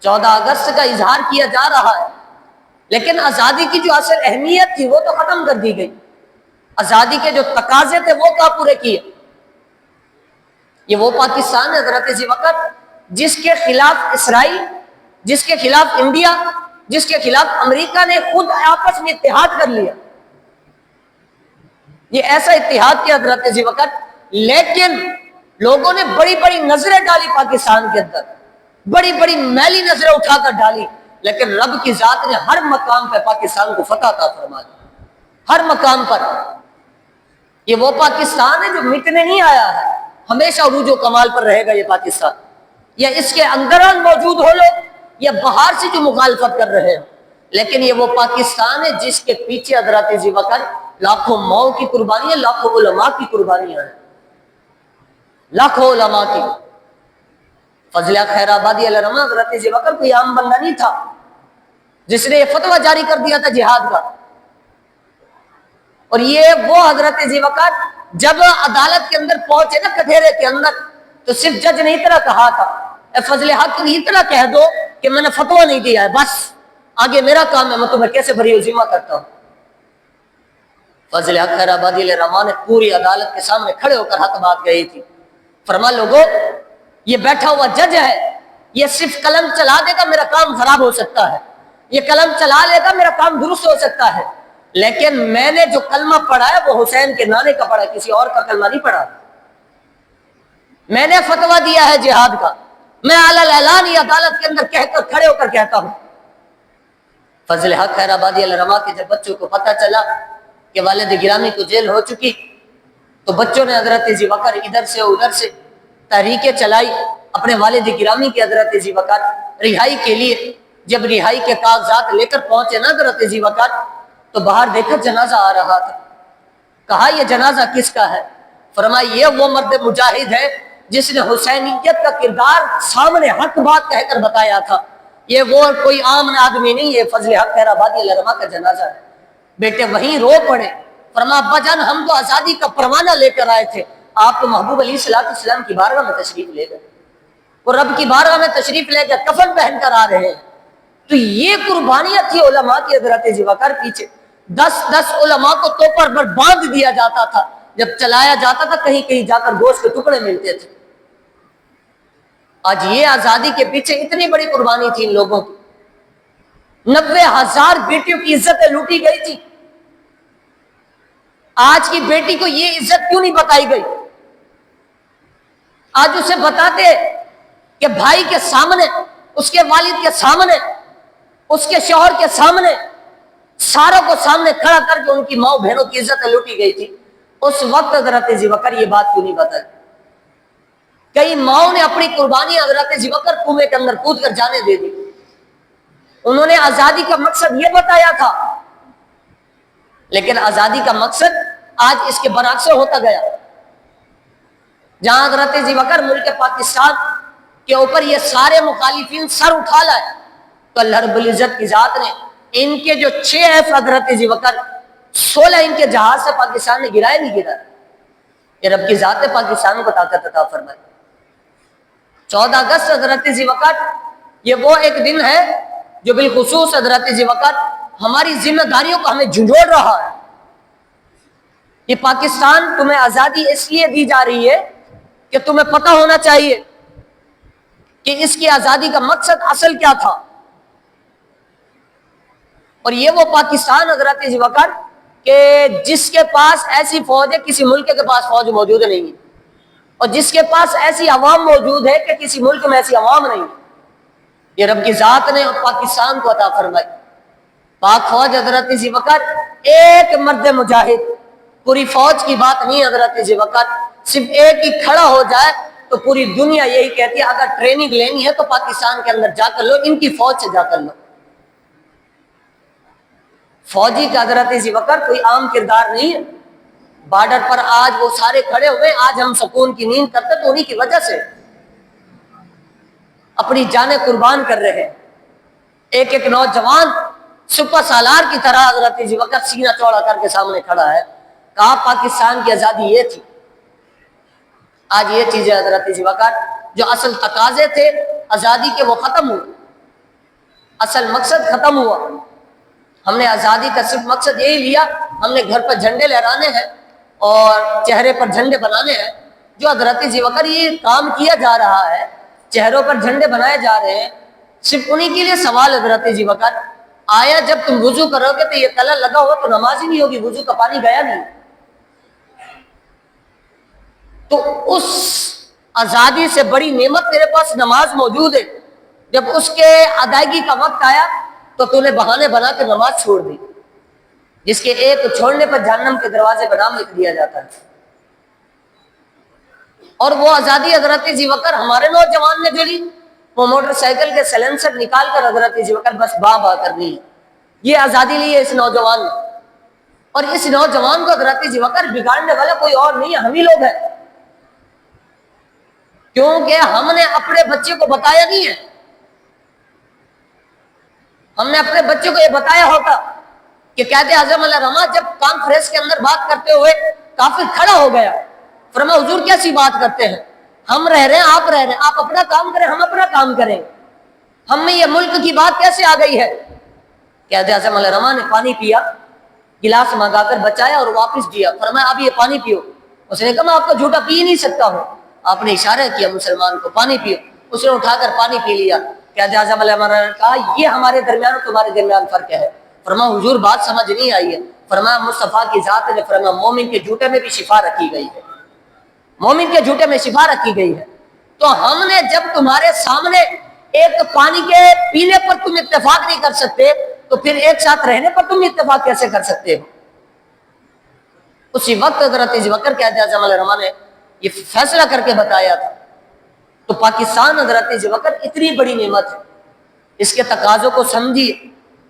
14 اگست کا اظہار کیا جا رہا ہے، لیکن آزادی کی جو اصل اہمیت تھی وہ تو ختم کر دی گئی۔ آزادی کے جو تقاضے تھے وہ کہاں پورے کیے؟ یہ وہ پاکستان ہے حضرت ذی بکر جس کے خلاف اسرائیل، جس کے خلاف انڈیا، جس کے خلاف امریکہ نے خود آپس میں اتحاد کر لیا۔ یہ ایسا اتحاد کیا حضرت ذی بکر، لیکن لوگوں نے بڑی بڑی نظریں ڈالی پاکستان کے اندر، بڑی بڑی میلی نظریں اٹھا کر ڈالی، لیکن رب کی ذات نے ہر مقام پہ پاکستان کو فتح عطا فرما دی، ہر مقام پر۔ یہ وہ پاکستان ہے جو مٹنے نہیں آیا ہے، ہمیشہ عروج و کمال پر رہے گا یہ پاکستان، یا اس کے اندران موجود ہو لوگ یا باہر سے جو مخالفت کر رہے ہیں، لیکن یہ وہ پاکستان ہے جس کے پیچھے حضرت ذی بکر لاکھوں ماؤں کی قربانیاں، لاکھوں علماء کی قربانیاں ہیں، لاکھوں علماء کی۔ فضل خیر آبادی علیہ الرحمہ حضرت ذی بکر کوئی عام بندہ نہیں تھا جس نے یہ فتویٰ جاری کر دیا تھا جہاد کا، اور یہ وہ حضرت ذی بکر جب عدالت کے اندر پہنچے نا کٹہرے کے اندر تو صرف جج نے اتنا کہا تھا، اے فضل حق نے اتنا کہہ دو کہ میں نے فتویٰ نہیں دیا ہے، بس آگے میرا کام ہے، میں تمہیں کیسے بری ذمہ کرتا ہوں۔ فضل حق خیر آبادی علیہ الرحمہ نے پوری عدالت کے سامنے کھڑے ہو کر حق بات کہی تھی، فرما لوگوں یہ بیٹھا ہوا جج ہے، یہ صرف قلم چلا دے گا میرا کام خراب ہو سکتا ہے، یہ قلم چلا لے گا میرا کام درست ہو سکتا ہے، لیکن میں نے جو کلمہ پڑھا ہے وہ حسین کے نانے کا پڑھا ہے، کسی اور کا کلمہ نہیں پڑھا۔ میں نے فتویٰ دیا ہے جہاد کا، میں علی اعلان عدالت کے اندر کھڑے ہو کر کہتا ہوں۔ فضل حق خیر آبادی الرما کے جب بچوں کو پتہ چلا کہ والد گرامی کو جیل ہو چکی، تو بچوں نے حضرت ذی بکر ادھر سے ادھر سے تحریکیں چلائی اپنے والد گرامی کے حضرت ذی بکر رہائی کے لیے۔ جب رہائی کے کاغذات لے کر پہنچے نا حضرت ذی بکر، تو باہر دیکھا جنازہ آ رہا تھا۔ کہا یہ جنازہ کس کا ہے؟ فرمایا یہ وہ مرد مجاہد ہے جس نے حسینیت کا کردار سامنے حق بات کہہ کر بتایا تھا، یہ وہ کوئی عام آدمی نہیں، یہ فضل حق خیر آبادی الرما کا جنازہ ہے۔ بیٹے وہیں رو پڑے، فرمایا ابا جان ہم تو آزادی کا پروانہ لے کر آئے تھے، آپ تو محبوب علیہ السلام کی بارگاہ میں تشریف لے گئے، وہ رب کی بارگاہ میں تشریف لے گئے، کفن پہن کر آ رہے ہیں۔ تو یہ قربانیاں تھی علماء کی حضرت ذی بکر پیچھے 10 علماء کو توپر پر باندھ دیا جاتا تھا، جب چلایا جاتا تھا کہیں کہیں جا کر گوشت کے ٹکڑے ملتے تھے۔ آج یہ آزادی کے پیچھے اتنی بڑی قربانی تھی ان لوگوں کی، 90,000 بیٹیوں کی عزتیں لوٹی گئی تھی۔ آج کی بیٹی کو یہ عزت کیوں نہیں بتائی گئی؟ آج اسے بتاتے کہ بھائی کے سامنے، اس کے والد کے سامنے، اس کے شوہر کے سامنے، ساروں کو سامنے کھڑا کر کے ان کی ماں بہنوں کی عزتیں لوٹی گئی تھی۔ اس وقت حضرت ذی بکر یہ بات کیوں نہیں بتائی؟ کئی ماؤں نے اپنی قربانی حضرت ذی بکر کنویں کے اندر کود کر جانے دے دی۔ انہوں نے آزادی کا مقصد یہ بتایا تھا، لیکن آزادی کا مقصد آج اس کے برعکس ہوتا گیا۔ جہاں حضرت ذی بکر ملک پاکستان کے اوپر یہ سارے مخالفین سر اٹھا لائے، تو اللہ رب العزت کی ذات نے ان کے جو 6 حضرت ذی بکر 16 ان کے جہاز سے پاکستان نے گرائے نہیں گرا، یہ رب کی ذات نے پاکستان کو طاقت عطا فرمائی۔ 14 اگست حضرت ذی بکر یہ وہ ایک دن ہے جو بالخصوص حضرت ذی بکر ہماری ذمہ داریوں کو ہمیں جھنجھوڑ رہا ہے۔ یہ پاکستان تمہیں آزادی اس لیے دی جا رہی ہے کہ تمہیں پتہ ہونا چاہیے کہ اس کی آزادی کا مقصد اصل کیا تھا۔ اور یہ وہ پاکستان حضرت ذی بکر کہ جس کے پاس ایسی فوج ہے، کسی ملک کے پاس فوج موجود نہیں ہے، اور جس کے پاس ایسی عوام موجود ہے کہ کسی ملک میں ایسی عوام نہیں ہے۔ یہ رب کی ذات نے پاکستان کو عطا فرمائی۔ پاک فوج حضرت ذی بکر ایک مرد مجاہد، پوری فوج کی بات نہیں حضرت ذی بکر، صرف ایک ہی کھڑا ہو جائے تو پوری دنیا یہی کہتی ہے اگر ٹریننگ لینی ہے تو پاکستان کے اندر جا کر لو، ان کی فوج سے جا کر لو۔ فوجی کا حضرت ذی بکر کوئی عام کردار نہیں ہے۔ بارڈر پر آج وہ سارے کھڑے ہوئے، آج ہم سکون کی نیند کرتے تو انہی کی وجہ سے اپنی جانیں قربان کر رہے ہیں۔ ایک ایک نوجوان سپر سالار کی طرح حضرت ذی بکر سینہ چوڑا کر کے سامنے کھڑا ہے۔ کہا پاکستان کی آزادی یہ تھی۔ آج یہ چیزیں حضرت ذی بکر جو اصل تقاضے تھے آزادی کے وہ ختم ہوئے، اصل مقصد ختم ہوا۔ ہم نے آزادی کا صرف مقصد یہی لیا، ہم نے گھر پر جھنڈے لہرانے ہیں اور چہرے پر جھنڈے بنانے ہیں۔ جو حضرت ذی بکر یہ کام کیا جا رہا ہے، چہروں پر جھنڈے بنائے جا رہے ہیں، صرف انہی کے لیے سوال حضرت ذی بکر آیا جب تم وضو کرو گے تو یہ تلا لگا ہوا تو نماز ہی نہیں ہوگی، وضو کا پانی گیا نہیں۔ تو اس آزادی سے بڑی نعمت تیرے پاس نماز موجود ہے، جب اس کے ادائیگی کا وقت آیا تو تو نے بہانے بنا کے نماز چھوڑ دی، جس کے ایک چھوڑنے پر جہنم کے دروازے پر نام لکھ دیا جاتا ہے۔ اور وہ آزادی حضرت ذی بکر ہمارے نوجوان نے جو لی، وہ موٹر سائیکل کے سیلنسر نکال کر حضرت ذی بکر بس با کرنی ہے، یہ آزادی لی ہے اس نوجوان نے۔ اور اس نوجوان کو حضرت ذی بکر بگاڑنے والا کوئی اور نہیں ہے، ہم ہی لوگ ہیں، کیونکہ ہم نے اپنے بچے کو بتایا نہیں ہے۔ ہم نے اپنے بچے کو یہ بتایا ہوتا کہ قائد اعظم الرما جب کانفرنس کے اندر بات کرتے ہوئے کافر کھڑا ہو گیا، فرمایا حضور کیسی بات کرتے ہیں، ہم رہ رہے ہیں آپ رہ رہے ہیں، آپ اپنا کام کریں ہم اپنا کام کریں، ہم میں یہ ملک کی بات کیسے آ گئی ہے۔ قائد اعظم الرما نے پانی پیا، گلاس منگا کر بچایا اور واپس دیا، فرمایا اب یہ پانی پیو۔ اس نے کہا میں آپ کا جھوٹا پی نہیں سکتا ہوں۔ آپ نے اشارہ کیا مسلمان کو، پانی پیو، اس نے اٹھا کر پانی پی لیا۔ قائد اعظم الرما نے کہا یہ ہمارے درمیان اور تمہارے درمیان فرق ہے۔ فرمایا حضور بات سمجھ نہیں آئی ہے، فرمایا مصطفیٰ کی ذات نے فرمایا مومن کے جھوٹے میں بھی شفا رکھی گئی ہے، مومن کے جھوٹے میں شفا رکھی گئی ہے۔ تو ہم نے جب تمہارے سامنے ایک پانی کے پینے پر تم اتفاق نہیں کر سکتے تو پھر ایک ساتھ رہنے پر تم اتفاق کیسے کر سکتے ہو؟ اسی وقت حضرت ذوالفقار قائد اعظم علیہ الرحمہ نے یہ فیصلہ کر کے بتایا تھا۔ تو پاکستان حضرت ذوالفقار اتنی بڑی نعمت ہے، اس کے تقاضوں کو سمجھیے،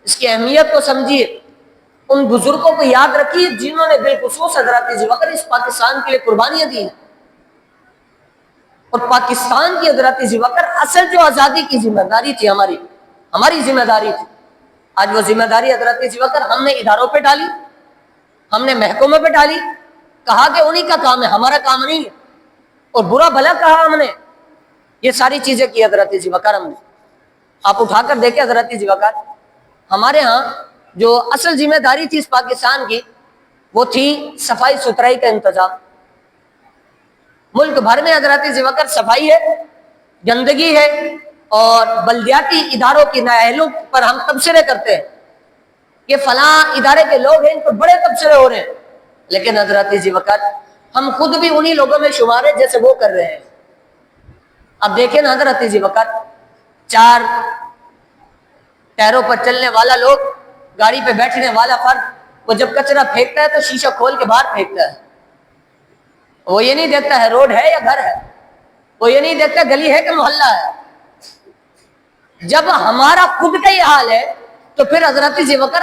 اس کی اہمیت کو سمجھیے، ان بزرگوں کو یاد رکھیے جنہوں نے بالخصوص حضرت ذوالفقار اس پاکستان کے لیے قربانیاں دی ہیں۔ اور پاکستان کی حضرت ذوالفقار اصل جو آزادی کی ذمہ داری تھی ہماری ذمہ داری تھی، آج وہ ذمہ داری حضرت ذوالفقار ہم نے اداروں پہ ڈالی، ہم نے محکموں پہ ڈالی، کہا کہ انہی کا کام ہے، ہمارا کام نہیں ہے، اور برا بھلا کہا ہم نے، یہ ساری چیزیں کی حضرت ذوالفقار ہم نے۔ آپ اٹھا کر دیکھیں حضرت ذوالفقار ہمارے ہاں جو اصل ذمہ داری تھی اس پاکستان کی وہ تھی صفائی ستھرائی کا انتظام۔ ملک بھر میں حضرت ذوالفقار صفائی ہے، گندگی ہے، اور بلدیاتی اداروں کی نااہلیوں پر ہم تبصرے کرتے ہیں کہ فلاں ادارے کے لوگ ہیں، ان پر بڑے تبصرے ہو رہے ہیں، لیکن حضرت ذوالفقار ہم خود بھی انہی لوگوں میں شمار ہیں جیسے وہ کر رہے ہیں۔ اب دیکھیں نا حضرت ذوالفقار، 4 ٹائروں پر چلنے والا لوگ، گاڑی پہ بیٹھنے والا فرد، وہ جب کچرا پھینکتا ہے تو شیشہ کھول کے باہر پھینکتا ہے، وہ یہ نہیں دیکھتا ہے روڈ ہے یا گھر ہے، وہ یہ نہیں دیکھتا گلی ہے کہ محلہ ہے۔ جب ہمارا خود کا یہ حال ہے تو پھر حضرت ذوالفقار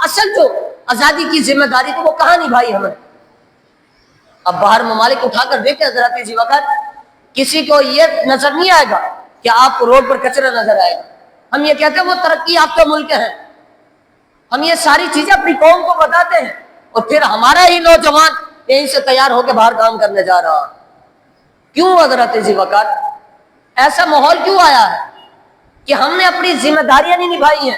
اصل جو آزادی کی ذمہ داری تو وہ کہاں نبھائی ہمیں؟ اب باہر ممالک اٹھا کر دیکھیں حضرت ذوالفقار، کسی کو یہ نظر نہیں آئے گا کہ آپ کو روڈ پر کچرا نظر آئے گا۔ ہم یہ کہتے ہیں وہ ترقی یافتہ ملک ہیں، ہم یہ ساری چیزیں اپنی قوم کو بتاتے ہیں، اور پھر ہمارا ہی نوجوان یہیں سے تیار ہو کے باہر کام کرنے جا رہا۔ کیوں حضرت ذوالفقار؟ ایسا ماحول کیوں آیا ہے کہ ہم نے اپنی ذمہ داریاں نہیں نبھائی ہیں،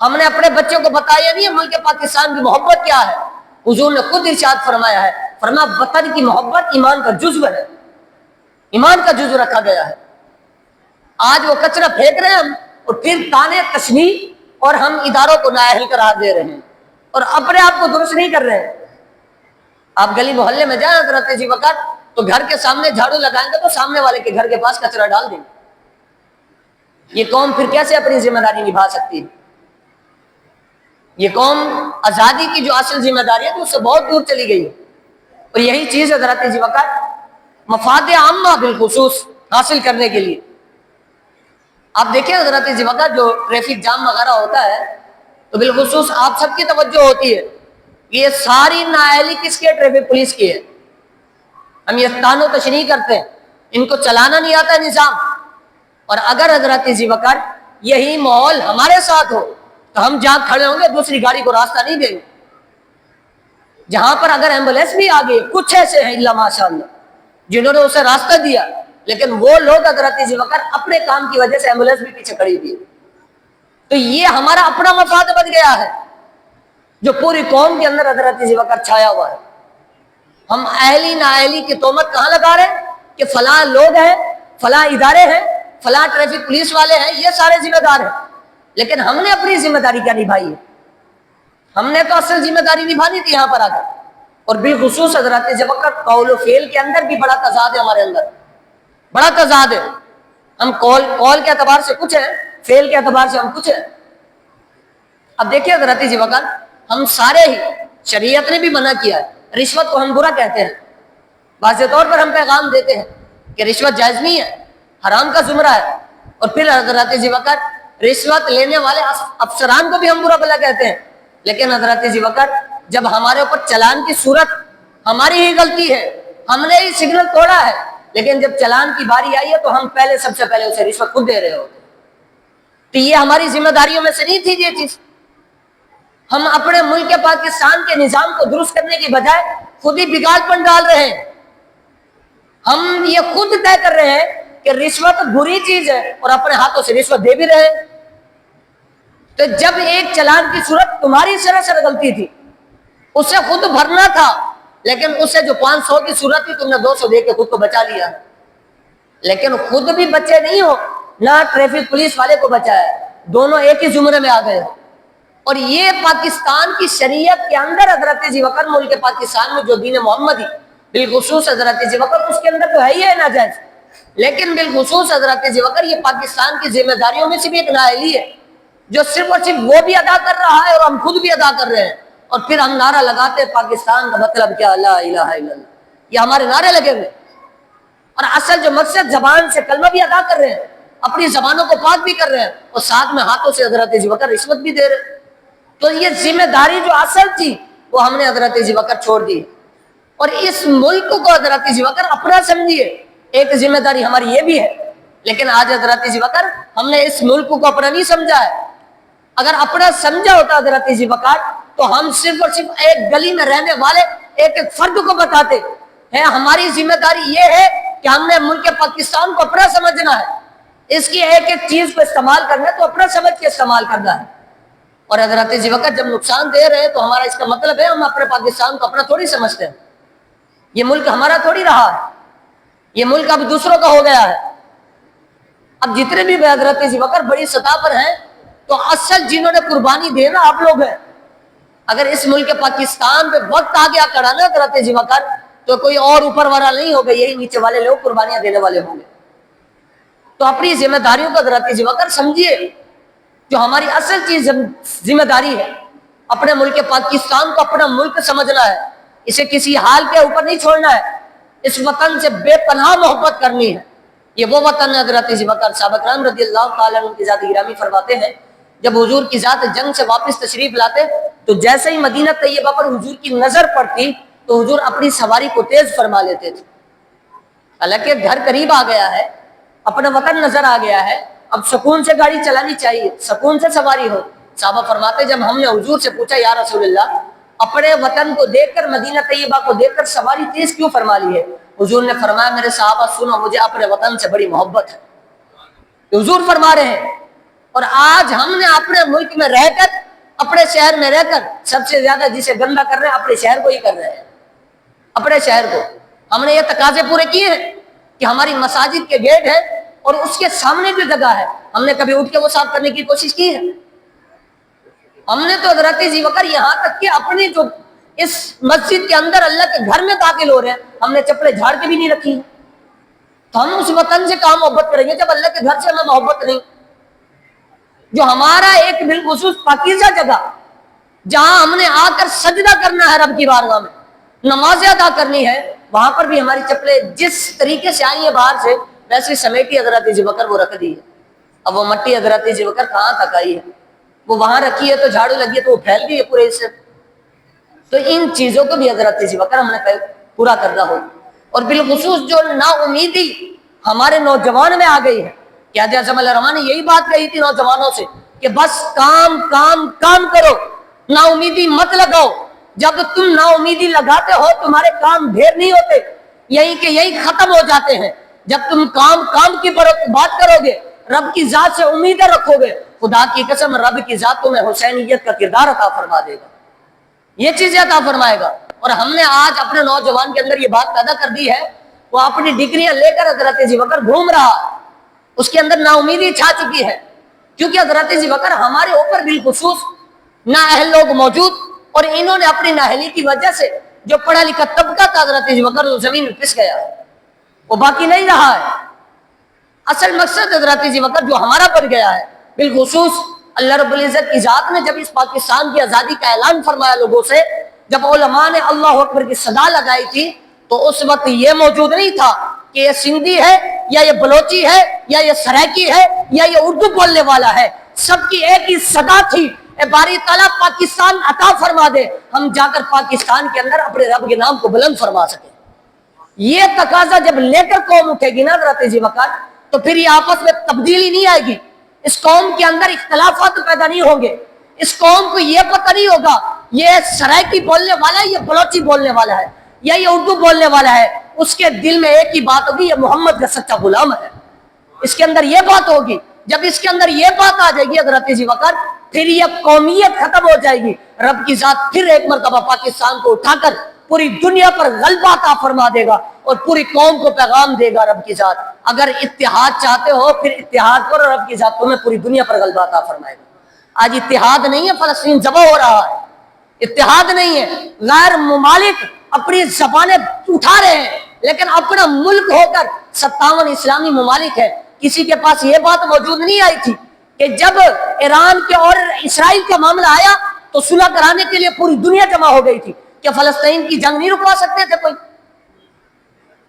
ہم نے اپنے بچوں کو بتایا نہیں ہے ملک پاکستان کی محبت کیا ہے۔ حضور نے خود ارشاد فرمایا ہے، فرمایا وطن کی محبت ایمان کا جزو ہے، ایمان کا جزو رکھا گیا ہے۔ آج وہ کچرا پھینک رہے ہیں ہم، اور پھر تانے تشنیع اور ہم اداروں کو نااہل قرار دے رہے ہیں اور اپنے آپ کو درست نہیں کر رہے ہیں۔ آپ گلی محلے میں جائیں حضرت ذوالفقار تو گھر کے سامنے جھاڑو لگائیں گے تو سامنے والے کے گھر کے پاس کچرا ڈال دیں گے۔ یہ قوم پھر کیسے اپنی ذمہ داری نبھا سکتی ہے؟ یہ قوم آزادی کی جو اصل ذمہ داری ہے تو اس سے بہت دور چلی گئی ہے۔ اور یہی چیز حضرت ذوالفقار مفاد عامہ بالخصوص حاصل کرنے کے لیے، آپ دیکھیں حضرت ذوالفقار جو ٹریفک جام وغیرہ ہوتا ہے تو بالخصوص آپ سب کی توجہ ہوتی ہے کہ یہ ساری نااہلی کس کی ہے؟ ٹریفک پولیس کی ہے۔ ہم یہ تان و تشریح کرتے ہیں، ان کو چلانا نہیں آتا نظام۔ اور اگر حضرت ذوالفقار یہی ماحول ہمارے ساتھ ہو تو ہم جہاں کھڑے ہوں گے دوسری گاڑی کو راستہ نہیں دیں گے۔ جہاں پر اگر ایمبولینس بھی آ گئی، کچھ ایسے ہیں اللہ ماشاء اللہ جنہوں نے اسے راستہ دیا، لیکن وہ لوگ حضرت ذوالفقار اپنے کام کی وجہ سے ایمبولینس بھی پیچھے کھڑی ہوئی ہے۔ تو یہ ہمارا اپنا مفاد بن گیا ہے جو پوری قوم کے اندر حضرت ذوالفقار چھایا ہوا ہے۔ ہم اہلی نااہلی کی تہمت کہاں لگا رہے ہیں کہ فلاں لوگ ہیں، فلاں ادارے ہیں، فلاں ٹریفک پولیس والے ہیں، یہ سارے ذمہ دار ہیں، لیکن ہم نے اپنی ذمہ داری کیا نبھائی ہے؟ ہم نے تو اصل ذمہ داری نبھانی تھی یہاں پر آ کر۔ اور بالخصوص حضرت ذوالفقار قول و فعل کے اندر بھی بڑا تضاد ہے، ہمارے اندر بڑا تضاد ہے۔ ہم قول کے اعتبار سے کچھ ہیں، فعل کے اعتبار سے ہم کچھ ہیں۔ اب دیکھیں حضرت ذوالفقار، ہم سارے ہی، شریعت نے بھی منع کیا ہے، رشوت کو ہم برا کہتے ہیں، واضح طور پر ہم پیغام دیتے ہیں کہ رشوت جائز نہیں ہے، حرام کا زمرہ ہے۔ اور پھر حضرت ذوالفقار رشوت لینے والے افسران کو بھی ہم برا بھلا کہتے ہیں، لیکن حضرت ذوالفقار جب ہمارے اوپر چلان کی صورت، ہماری ہی غلطی ہے، ہم نے ہی سگنل توڑا ہے، لیکن جب چلان کی باری آئی ہے تو ہم سب سے پہلے اسے رشوت خود دے رہے ہوتے۔ تو یہ ہماری ذمہ داریوں میں سے نہیں تھی یہ چیز۔ ہم اپنے ملک پاکستان کے نظام کو درست کرنے کی بجائے خود ہی بگاڑ پن ڈال رہے ہیں۔ ہم یہ خود طے کر رہے ہیں کہ رشوت بری چیز ہے اور اپنے ہاتھوں سے رشوت دے بھی رہے ہیں۔ تو جب ایک چلان کی صورت تمہاری سراسر غلطی تھی، اسے خود بھرنا تھا، لیکن اسے جو 500 کی صورت تھی تم نے 200 دے کے خود کو بچا لیا، لیکن خود بھی بچے نہیں ہو، نہ ٹریفک پولیس والے کو بچایا، دونوں ایک ہی زمرے میں آ گئے۔ اور یہ پاکستان کی شریعت کے اندر حضرت ذی وقار ملک پاکستان میں جو دین محمدی بالخصوص حضرت ذی وقار اس کے اندر تو ہے ہی ہے ناجائز، لیکن بالخصوص حضرت ذی وقار یہ پاکستان کی ذمہ داریوں میں سے بھی ایک نااہلی ہے جو صرف اور صرف وہ بھی ادا کر رہا ہے اور ہم خود بھی ادا کر رہے ہیں، اور پھر ہم نعرہ لگاتے ہیں پاکستان کا مطلب کیا، لا الہ الا اللہ، یہ ہمارے نعرے لگے ہوئے، اور اصل جو مقصد زبان سے کلمہ بھی ادا کر رہے ہیں، اپنی زبانوں کو پاک بھی کر رہے ہیں، اور ساتھ میں ہاتھوں سے حضرت ذی وقار رشوت بھی دے رہے ہیں۔ تو یہ ذمہ داری جو اصل تھی وہ ہم نے حضرت ذی وقار چھوڑ دی، اور اس ملک کو حضرت ذی وقار اپنا سمجھیے، ایک ذمہ داری ہماری یہ بھی ہے، لیکن آج حضرت ذی وقار ہم نے اس ملک کو اپنا نہیں سمجھا ہے۔ اگر اپنا سمجھا ہوتا حضرت ذی وقار تو ہم صرف اور صرف ایک گلی میں رہنے والے ایک ایک فرد کو بتاتے ہیں ہماری ذمہ داری یہ ہے کہ ہم نے ملک پاکستان کو اپنا سمجھنا ہے، اس کی ایک ایک چیز کو استعمال کرنا ہے تو اپنا سمجھ کے استعمال کرنا ہے۔ اور حضرت ذی وقار جب نقصان دے رہے ہیں تو ہمارا اس کا مطلب ہے ہم اپنے پاکستان کو اپنا تھوڑی سمجھتے ہیں، یہ ملک ہمارا تھوڑی رہا ہے، یہ ملک اب دوسروں کا ہو گیا ہے۔ اب جتنے بھی حضرت ذی وقار بڑی سطح پر ہیں تو اصل جنہوں نے قربانی دینا آپ لوگ ہیں۔ اگر اس ملک پاکستان پہ وقت آ گیا کڑانا حضرت ذی وقار تو کوئی اور اوپر والا نہیں ہوگا، یہی نیچے والے لوگ قربانیاں دینے والے ہوں گے۔ تو اپنی ذمہ داریوں کو حضرت ذی وقار سمجھیے، جو ہماری اصل چیز ذمہ داری ہے اپنے ملک پاکستان کو اپنا ملک سمجھنا ہے، اسے کسی حال کے اوپر نہیں چھوڑنا ہے، اس وطن سے بے پناہ محبت کرنی ہے۔ یہ وہ وطن ہے حضرت ذی وقار صحابہ کرام رضی اللہ تعالیٰ عنہ کی ذات گرامی فرماتے ہیں جب حضور کی ذات جنگ سے واپس تشریف لاتے تو جیسے ہی مدینہ طیبہ پر حضور کی نظر پڑتی تو حضور اپنی سواری کو تیز فرما لیتے تھے۔ حالانکہ گھر قریب آ گیا ہے، اپنا وطن نظر آ گیا ہے، اب سکون سے گاڑی چلانی چاہیے، سکون سے سواری ہو۔ صحابہ فرماتے جب ہم نے حضور سے پوچھا یا رسول اللہ اپنے وطن کو دیکھ کر مدینہ طیبہ کو دیکھ کر سواری تیز کیوں فرما لی ہے؟ حضور نے فرمایا میرے صحابہ سنو، مجھے اپنے وطن سے بڑی محبت ہے۔ حضور فرما رہے ہیں، اور آج ہم نے اپنے ملک میں رہ کر اپنے شہر میں رہ کر سب سے زیادہ جسے گندا کر رہے ہیں اپنے شہر کو ہی کر رہے ہیں، اپنے شہر کو۔ ہم نے یہ تقاضے پورے کیے ہیں کہ ہماری مساجد کے گیٹ ہے اور اس کے سامنے جو جگہ ہے ہم نے کبھی اٹھ کے وہ صاف کرنے کی کوشش کی ہے؟ ہم نے تو حضرت ذی وقار یہاں تک کہ اپنی جو اس مسجد کے اندر اللہ کے گھر میں داخل ہو رہے ہیں ہم نے چپلیں جھاڑ کے بھی نہیں رکھی، تو ہم اس وطن سے کہاں محبت کریں گے جب اللہ کے گھر سے ہمیں محبت نہیں؟ جو ہمارا ایک بالخصوص پاکیزہ جگہ جہاں ہم نے آ کر سجدہ کرنا ہے رب کی بارگاہ میں، نمازیں ادا کرنی ہے، وہاں پر بھی ہماری چپلیں جس طریقے سے آئی ہیں باہر سے ویسے سمیٹی حضرت ذی وقار وہ رکھ دی ہے۔ اب وہ مٹی حضرت ذی وقار کہاں تک آئی ہے؟ وہ وہاں رکھی ہے تو جھاڑو لگی ہے تو وہ پھیل گئی ہے پورے سے۔ تو ان چیزوں کو بھی حضرت ذی وقار ہم نے پورا کرنا ہو، اور بالخصوص جو نا امیدی ہمارے نوجوان میں آ گئی ہے، کہ حاجی اعظم الرحمٰن نے یہی بات کہی تھی نوجوانوں سے کہ بس کام کام کام کرو، نا امیدی مت لگاؤ۔ جب تم نا امیدی لگاتے ہو تمہارے کام ڈھیر نہیں ہوتے، یہی کہ یہی ختم ہو جاتے ہیں۔ جب تم کام کام کی بات کرو گے، رب کی ذات سے امیدیں رکھو گے، خدا کی قسم رب کی ذات تمہیں حسینیت کا کردار عطا فرما دے گا، یہ چیزیں عطا فرمائے گا۔ اور ہم نے آج اپنے نوجوان کے اندر یہ بات پیدا کر دی ہے، وہ اپنی ڈگریاں لے کر حضرت ذی وقار گھوم رہا، اس کے اندر نا امیدی چھا چکی ہے، کیونکہ حضرت ذی وقار ہمارے اوپر بالخصوص نااہل لوگ موجود، اور انہوں نے اپنی نااہلی کی وجہ سے جو پڑھا لکھا طبقہ تھا حضرت ذی وقار زمین میں پس گیا، وہ باقی نہیں رہا ہے۔ اصل مقصد حضرت ذی وقار جو ہمارا بن گیا ہے، بالخصوص اللہ رب العزت کی ذات نے جب اس پاکستان کی آزادی کا اعلان فرمایا لوگوں سے، جب علماء نے اللہ اکبر کی صدا لگائی تھی تو اس وقت یہ موجود نہیں تھا کہ یہ سندھی ہے یا یہ بلوچی ہے یا یہ سرائکی ہے یا یہ اردو بولنے والا ہے، سب کی ایک ہی صدا تھی، اے باری تعالیٰ پاکستان عطا فرما دے، ہم جا کر پاکستان کے اندر اپنے رب کے نام کو بلند فرما سکیں۔ یہ تقاضا جب لے کر قوم اٹھے گی نا حضرت ذی وقار تو پھر یہ آپس میں تبدیلی نہیں آئے گی، اس قوم کے اندر اختلافات پیدا نہیں ہوں گے، اس قوم کو یہ پتہ نہیں ہوگا یہ سرائکی بولنے والا ہے، یہ بلوچی بولنے والا ہے یا یہ اردو بولنے والا ہے، اس کے دل میں ایک ہی بات ہوگی، یہ محمد کا سچا غلام ہے، اس کے اندر یہ بات ہوگی۔ جب اس کے اندر یہ بات آ جائے گی حضرت ذی وقار پھر یہ قومیت ختم ہو جائے گی، رب کی ذات پھر ایک مرتبہ پاکستان کو اٹھا کر پوری دنیا پر غلبہ عطا فرما دے گا اور پوری قوم کو پیغام دے گا رب کی ذات، اگر اتحاد چاہتے ہو پھر اتحاد کرو، رب کی ذات تمہیں پوری دنیا پر غلبہ عطا فرمائے گا۔ آج اتحاد نہیں ہے، فلسطین ذبح ہو رہا ہے، اتحاد نہیں ہے، غیر ممالک اپنی زبانیں اٹھا رہے ہیں، لیکن اپنا ملک ہو کر 57 اسلامی ممالک ہے، کسی کے پاس یہ بات موجود نہیں آئی تھی کہ جب ایران کے اور اسرائیل کا معاملہ آیا تو صلح کرانے کے لیے پوری دنیا جمع ہو گئی تھی، کہ فلسطین کی جنگ نہیں رکوا سکتے تھے کوئی؟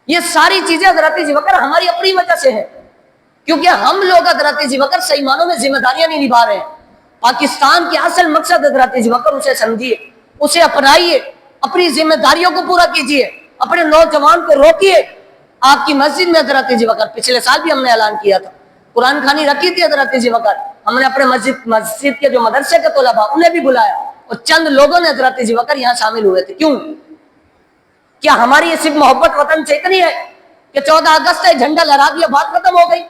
یہ ساری چیزیں حضرت ذی بکر ہماری اپنی وجہ سے ہے، کیونکہ ہم لوگ حضرت ذی بکر صحیح معنوں میں ذمہ داریاں نہیں نبھا رہے ہیں۔ پاکستان کے اصل مقصد حضرت ذی بکر، اسے سمجھیے، اسے اپنائیے، اپنی ذمہ داریوں کو پورا کیجیے، اپنے نوجوان کو روکیے۔ آپ کی مسجد میں حضرت ذی بکر پچھلے سال بھی ہم نے اعلان کیا تھا، قرآن خوانی رکھی تھی حضرت ذی بکر، ہم نے اپنے مسجد کے جو مدرسے کے طلباء انہیں بھی بلایا، اور چند لوگوں نے حضرت ذی بکر یہاں شامل ہوئے تھے۔ کیوں؟ کیا ہماری یہ صرف محبت وطن سے اتنی ہے کہ 14 اگست ہے جھنڈا لہرا دیا بات ختم ہو گئی؟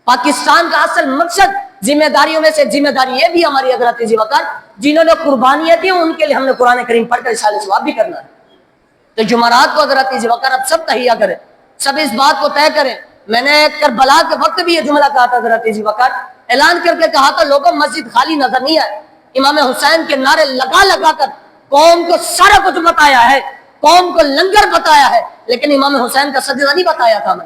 پاکستان کا اصل مقصد، ذمہ داریوں میں سے ذمہ داری یہ بھی ہماری حضرت ذی بکر جنہوں نے قربانیاں دی، ان کے لیے ہم نے قرآن کریم پڑھ کر ارسال ثواب بھی کرنا ہے۔ تو جمعرات کو حضرت ذی بکر اب سب تہیہ کریں، سب اس بات کو طے کریں۔ میں نے کربلا کے وقت بھی یہ جملہ کہا تھا، حضرت ذی بکر اعلان کر کے کہا تھا، لوگوں مسجد خالی نظر نہیں آئے، امام حسین کے نعرے لگا لگا کر قوم کو سارا کچھ بتایا ہے، قوم کو لنگر بتایا ہے، لیکن امام حسین کا سجدہ نہیں بتایا تھا میں۔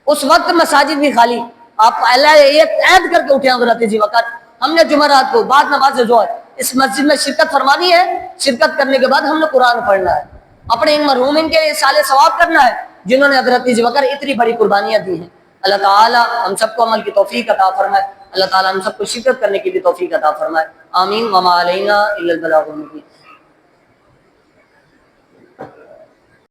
اس وقت مساجد بھی خالی، آپ ایک عہد کر کے اٹھے حضرت ذی بکر، ہم نے جمعرات کو بعد نماز ظہر اس مسجد میں شرکت فرمانی ہے، شرکت کرنے کے بعد ہم نے قرآن پڑھنا ہے، اپنے ان مرحومین کے لیے ارسال ثواب کرنا ہے جنہوں نے حضرت ذی بکر اتنی بڑی قربانیاں دی ہیں۔ اللہ تعالی ہم سب کو عمل کی توفیق عطا فرمائے، اللہ تعالی ہم سب کو شرکت کرنے کی بھی توفیق عطا فرمائے، آمین۔ وما علینا الا البلاغ المبین۔